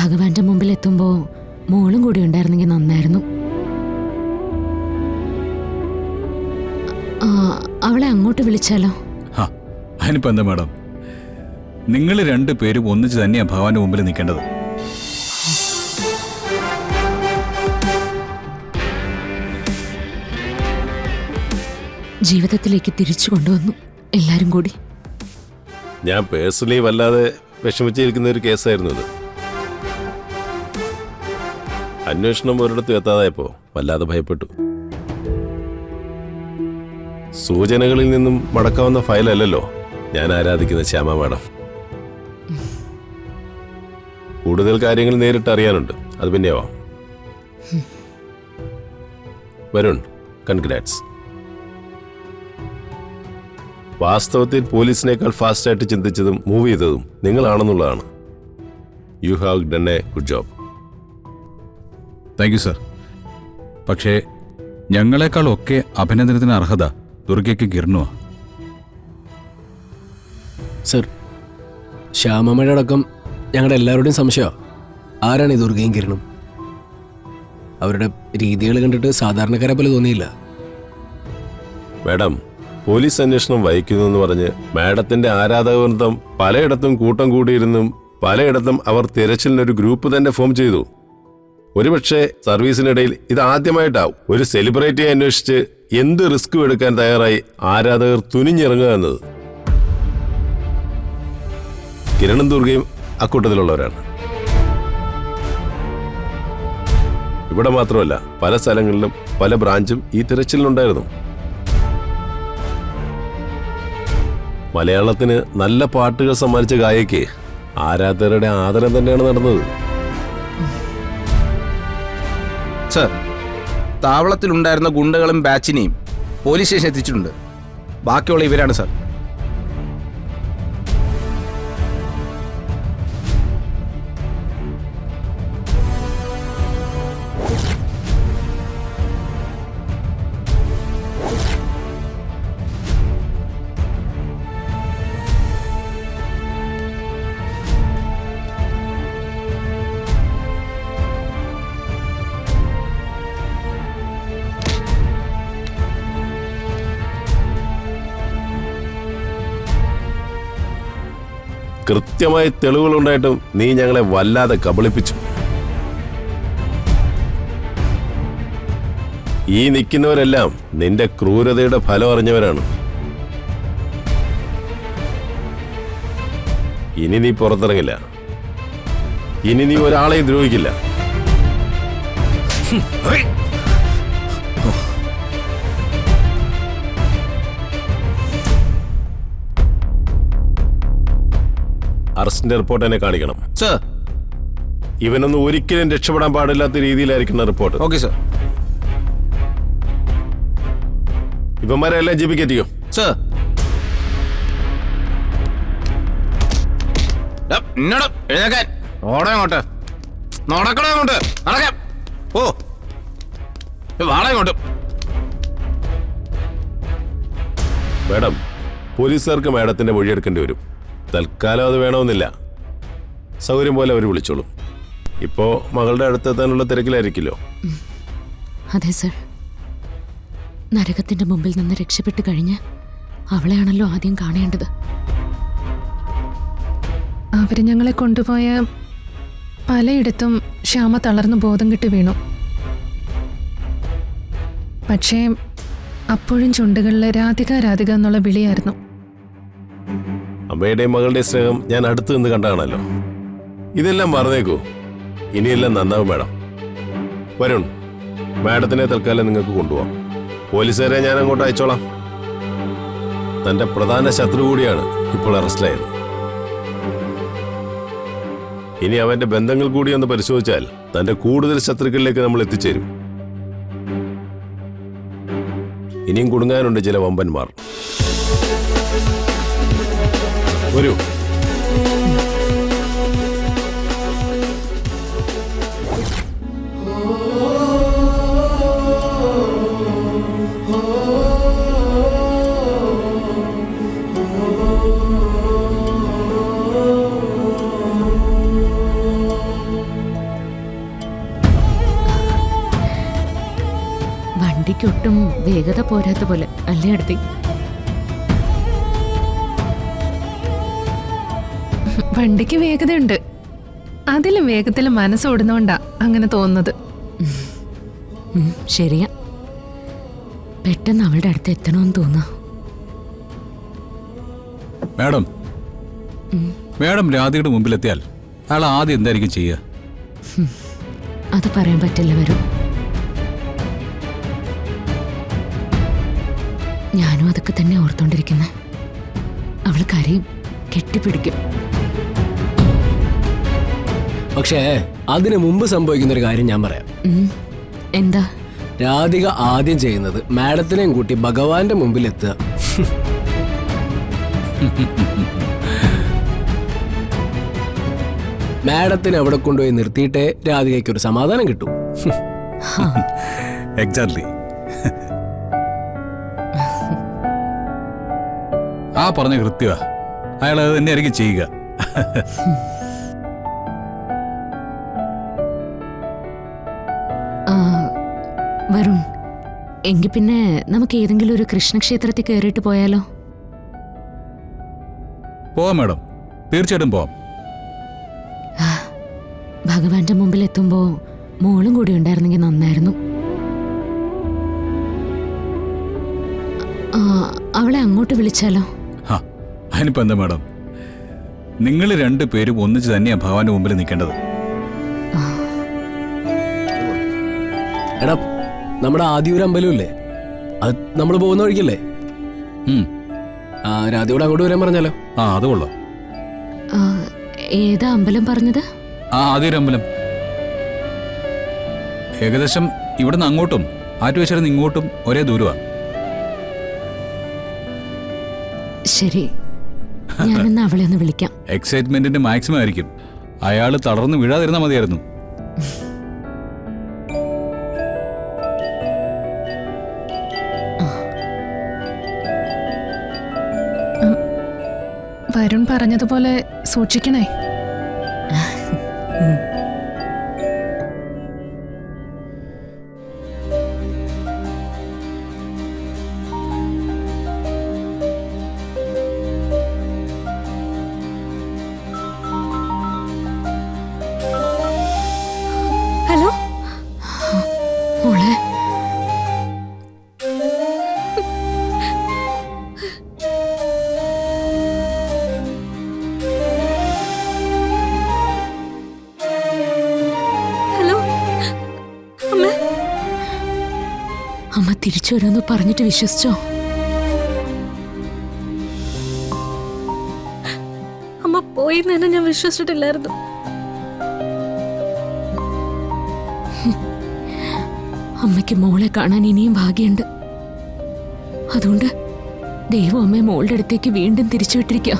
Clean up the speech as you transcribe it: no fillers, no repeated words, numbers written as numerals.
ഭഗവാന്റെ മുമ്പിൽ എത്തുമ്പോൾ മോളും കൂടി ഉണ്ടായിരുന്നെങ്കിൽ നന്നായിരുന്നു. അവളെ അങ്ങോട്ട് വിളിച്ചാലോ? അതിനിപ്പോ എന്താ മാഡം, നിങ്ങൾ രണ്ടുപേരും ഒന്നിച്ച് തന്നെയാ ഭഗവാന്റെ മുമ്പിൽ നിൽക്കേണ്ടത്. ജീവിതത്തിലേക്ക് തിരിച്ചു കൊണ്ടുവന്നു എല്ലാരും കൂടി. ഞാൻ പേഴ്സണലി വല്ലാതെ വിഷമിച്ചിരിക്കുന്ന ഒരു കേസായിരുന്നു ഇത്. അന്വേഷണം ഒരിടത്തും എത്താതായപ്പോ വല്ലാതെ ഭയപ്പെട്ടു. സൂചനകളിൽ നിന്നും മടക്കാവുന്ന ഫയലല്ലല്ലോ ഞാൻ ആരാധിക്കുന്ന ശ്യാമ മാഡം. കൂടുതൽ കാര്യങ്ങൾ നേരിട്ട് അറിയാനുണ്ട്, അത് പിന്നെയാവാം. വരുൺ, കൺഗ്രാറ്റ്സ്. വാസ്തവത്തിൽ പോലീസിനേക്കാൾ ഫാസ്റ്റായിട്ട് ചിന്തിച്ചതും മൂവ് ചെയ്തതും നിങ്ങളാണെന്നുള്ളതാണ്. You have done a good job. Thank you sir. പക്ഷേ ഞങ്ങളെക്കാളൊക്കെ അഭിനന്ദനത്തിന് അർഹത ദുർഗയ്ക്ക് കിരണുവാ. സർ, ശ്യാമമ്മയുടെ അടക്കം ഞങ്ങളുടെ എല്ലാവരുടെയും സംശയമാണ് ആരാണ് ഈ ദുർഗയും കിരണും. അവരുടെ രീതികൾ കണ്ടിട്ട് സാധാരണക്കാരെ പോലെ തോന്നിയില്ല. മാഡം, പോലീസ് അന്വേഷണം വഹിക്കുന്നു എന്ന് പറഞ്ഞ് മാഡത്തിന്റെ ആരാധകവൃന്ദം പലയിടത്തും കൂട്ടം കൂടിയിരുന്നും പലയിടത്തും അവർ തിരച്ചിലിനൊരു ഗ്രൂപ്പ് തന്നെ ഫോം ചെയ്തു. ഒരുപക്ഷെ സർവീസിനിടയിൽ ഇത് ആദ്യമായിട്ടാവും ഒരു സെലിബ്രിറ്റിയെ അന്വേഷിച്ച് എന്ത് റിസ്കും എടുക്കാൻ തയ്യാറായി ആരാധകർ തുനിഞ്ഞിറങ്ങുക എന്നത്. കിരണും ദുർഗയും അക്കൂട്ടത്തിലുള്ളവരാണ്. ഇവിടെ മാത്രമല്ല, പല സ്ഥലങ്ങളിലും പല ബ്രാഞ്ചും ഈ തിരച്ചിലുണ്ടായിരുന്നു. മലയാളത്തിന് നല്ല പാട്ടുകൾ സമ്മാനിച്ച ഗായകയ്ക്ക് ആരാധകരുടെ ആദരം തന്നെയാണ് നടന്നത്. സർ, താവളത്തിലുണ്ടായിരുന്ന ഗുണ്ടകളും ബാച്ചിനെയും പോലീസ് സ്റ്റേഷൻ എത്തിച്ചിട്ടുണ്ട്. ബാക്കിയുള്ള ഇവരാണ് സർ. കൃത്യമായ തെളിവുകളുണ്ടായിട്ടും നീ ഞങ്ങളെ വല്ലാതെ കബളിപ്പിച്ചു. ഈ നിൽക്കുന്നവരെല്ലാം നിന്റെ ക്രൂരതയുടെ ഫലം അറിഞ്ഞവരാണ്. ഇനി നീ പുറത്തിറങ്ങില്ല. ഇനി നീ ഒരാളെയും ദ്രോഹിക്കില്ല. അറസ്റ്റിന്റെ റിപ്പോർട്ട് തന്നെ കാണിക്കണം സർ. ഇവനൊന്നും ഒരിക്കലും രക്ഷപ്പെടാൻ പാടില്ലാത്ത രീതിയിലായിരിക്കുന്ന റിപ്പോർട്ട്. Okay sir. ഇവന്മാരെ എല്ലാം ജീവിക്കറ്റിയോ സർ? എഴുന്നേക്കാൻ ഓടാ അങ്ങോട്ട്. നടക്കണേ അങ്ങോട്ട്. നടക്കാം. ഓ വാടാ ഇങ്ങോട്ട്. മാഡം, പോലീസുകാർക്ക് മാഡത്തിന്റെ മൊഴിയെടുക്കേണ്ടി വരും. തൽക്കാലം അത് വേണമെന്നില്ല. സൗകര്യം പോലെ അവർ വിളിച്ചോളും. ഇപ്പോ മകളുടെ അടുത്തെത്താനുള്ള തിരക്കിലായിരിക്കില്ലോ. അതെ സർ. നരകത്തിന്റെ മുമ്പിൽ നിന്ന് രക്ഷപ്പെട്ടു കഴിഞ്ഞ് അവളെയാണല്ലോ ആദ്യം കാണേണ്ടത്. അവര് ഞങ്ങളെ കൊണ്ടുപോയ പലയിടത്തും ശ്യാമ തളർന്നു ബോധം കെട്ട് വീണു. പക്ഷേ അപ്പോഴും ചുണ്ടുകളിൽ രാധിക രാധിക എന്നുള്ള വിളിയായിരുന്നു. അമ്മയുടെയും മകളുടെയും സ്നേഹം ഞാൻ അടുത്ത് നിന്ന് കണ്ടാണല്ലോ. ഇതെല്ലാം മറന്നേക്കൂ. ഇനിയെല്ലാം നന്നാവും മാഡം. വരുൺ, മാഡത്തിനെ തൽക്കാലം നിങ്ങൾക്ക് കൊണ്ടുപോകാം. പോലീസുകാരെ ഞാൻ അങ്ങോട്ട് അയച്ചോളാം. തന്റെ പ്രധാന ശത്രു കൂടിയാണ് ഇപ്പോൾ അറസ്റ്റിലായത്. ഇനി അവന്റെ ബന്ധങ്ങൾ കൂടി ഒന്ന് പരിശോധിച്ചാൽ തന്റെ കൂടുതൽ ശത്രുക്കളിലേക്ക് നമ്മൾ എത്തിച്ചേരും. ഇനിയും കുടുങ്ങാനുണ്ട് ചില വമ്പന്മാർ. വരൂ. വണ്ടിക്ക് ഒട്ടും വേഗത പോരാത്ത പോലെ അല്ലേ അടുത്തി? വണ്ടിക്ക് വേഗതയുണ്ട്. അതിലും വേഗത്തിൽ മനസ്സോടുന്നോണ്ടാ അങ്ങനെ തോന്നുന്നത്. ശരിയാ. പെട്ടെന്ന് അവളുടെ അടുത്ത് എത്തണമെന്ന് തോന്നാ. മാഡം മാഡം രാധികയുടെ മുമ്പിലെത്തിയാൽ അയാൾ ആദ്യം എന്തായിരിക്കും ചെയ്യുക? അത് പറയാൻ പറ്റില്ല വരും. ഞാനും അതൊക്കെ തന്നെ ഓർത്തോണ്ടിരിക്കുന്നെ. അവൾ കരയും, കെട്ടിപ്പിടിക്കും. പക്ഷേ അതിനു മുമ്പ് സംഭവിക്കുന്ന ഒരു കാര്യം ഞാൻ പറയാം. എന്താ? രാധിക ആദ്യം ചെയ്യുന്നത് മാഡത്തിനെയും കൂട്ടി ഭഗവാന്റെ മുമ്പിൽ എത്തുക. മാഡത്തിനെ അവിടെ കൊണ്ടുപോയി നിർത്തിയിട്ടേ രാധികയ്ക്ക് ഒരു സമാധാനം കിട്ടും. എക്സാക്ട്ലി. ആ പറഞ്ഞ കൃത്യമാ. അയാൾ അത് തന്നെയായിരിക്കും ചെയ്യുക. വരുൺ, എങ്കിൽ പിന്നെ നമുക്ക് ഏതെങ്കിലും ഒരു കൃഷ്ണക്ഷേത്രത്തിൽ കയറിയിട്ട് പോയാലോ? പോവാം മാഡം, തീർച്ചയായിട്ടും പോവാം. ഭഗവാന്റെ മുമ്പിൽ എത്തുമ്പോ മോളും കൂടി ഉണ്ടായിരുന്നെങ്കിൽ നന്നായിരുന്നു. അവളെ അങ്ങോട്ട് വിളിച്ചാലോ? അതിനിപ്പോ എന്താ മാഡം, നിങ്ങൾ രണ്ടുപേരും ഒന്നിച്ച് തന്നെയാ ഭഗവാന്റെ മുമ്പിൽ നിൽക്കേണ്ടത്. എടാ, നമ്മുടെ ആദ്യ ഒരു അമ്പലമില്ലേ, അത് നമ്മൾ പോകുന്ന വഴിക്കല്ലേ? രാധികയോട് അങ്ങോട്ട് വരാൻ പറഞ്ഞാലോ? അത് കൊള്ളാം. ഏതാ അമ്പലം പറഞ്ഞത്? ആദ്യൊരു അമ്പലം. ഏകദേശം ഇവിടുന്ന് അങ്ങോട്ടും ആറ്റുവശരുന്ന് ഇങ്ങോട്ടും ഒരേ ദൂരമാണ്. ശരി, ഞാനെന്ന് അവളെ ഒന്ന് വിളിക്കാം. എക്സൈറ്റ്മെന്റിന്റെ മാക്സിമം ആയിരിക്കും. അയാൾ തളർന്ന് വീഴാതിരുന്നാൽ മതിയായിരുന്നു. വരുൺ പറഞ്ഞതുപോലെ സൂക്ഷിക്കണേ. ഹലോ മോളെ, അമ്മ തിരിച്ചു വരുമെന്ന് പറഞ്ഞിട്ട് വിശ്വസിച്ചോ? അമ്മ പോയി തന്നെ ഞാൻ വിശ്വസിച്ചിട്ടില്ലായിരുന്നു. അമ്മയ്ക്ക് മോളെ കാണാൻ ഇനിയും ഭാഗ്യമുണ്ട്. അതുകൊണ്ട് ദൈവം അമ്മയെ മോളുടെ അടുത്തേക്ക് വീണ്ടും തിരിച്ചുവിട്ടിരിക്കുക.